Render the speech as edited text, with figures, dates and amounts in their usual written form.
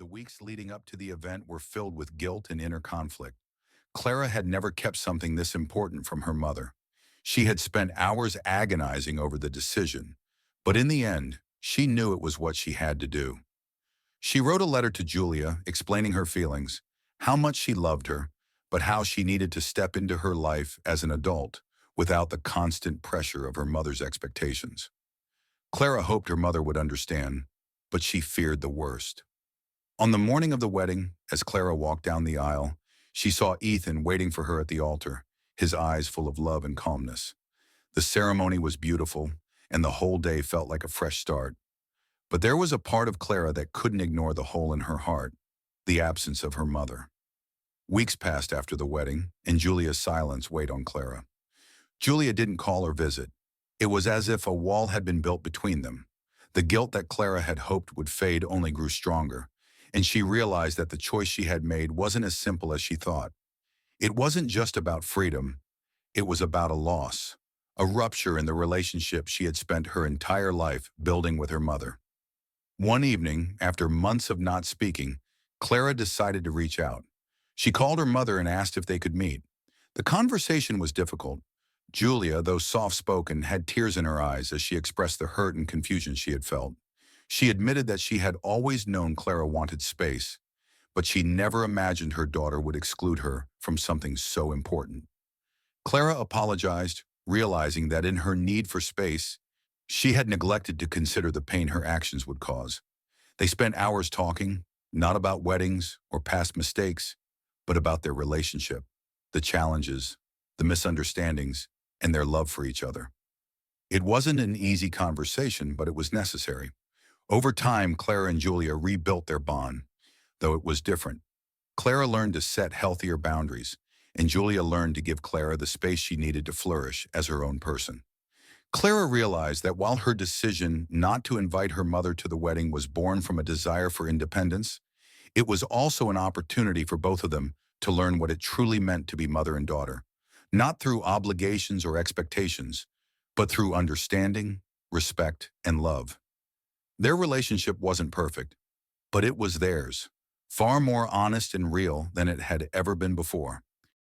The weeks leading up to the event were filled with guilt and inner conflict. Clara had never kept something this important from her mother. She had spent hours agonizing over the decision, but in the end, she knew it was what she had to do. She wrote a letter to Julia explaining her feelings, how much she loved her, but how she needed to step into her life as an adult without the constant pressure of her mother's expectations. Clara hoped her mother would understand, but she feared the worst. On the morning of the wedding, as Clara walked down the aisle, she saw Ethan waiting for her at the altar, his eyes full of love and calmness. The ceremony was beautiful, and the whole day felt like a fresh start. But there was a part of Clara that couldn't ignore the hole in her heart, the absence of her mother. Weeks passed after the wedding, and Julia's silence weighed on Clara. Julia didn't call or visit. It was as if a wall had been built between them. The guilt that Clara had hoped would fade only grew stronger, and she realized that the choice she had made wasn't as simple as she thought. It wasn't just about freedom, it was about a loss, a rupture in the relationship she had spent her entire life building with her mother. One evening, after months of not speaking, Clara decided to reach out. She called her mother and asked if they could meet. The conversation was difficult. Julia, though soft-spoken, had tears in her eyes as she expressed the hurt and confusion she had felt. She admitted that she had always known Clara wanted space, but she never imagined her daughter would exclude her from something so important. Clara apologized, realizing that in her need for space, she had neglected to consider the pain her actions would cause. They spent hours talking, not about weddings or past mistakes, but about their relationship, the challenges, the misunderstandings, and their love for each other. It wasn't an easy conversation, but it was necessary. Over time, Clara and Julia rebuilt their bond, though it was different. Clara learned to set healthier boundaries, and Julia learned to give Clara the space she needed to flourish as her own person. Clara realized that while her decision not to invite her mother to the wedding was born from a desire for independence, it was also an opportunity for both of them to learn what it truly meant to be mother and daughter, not through obligations or expectations, but through understanding, respect, and love. Their relationship wasn't perfect, but it was theirs, far more honest and real than it had ever been before.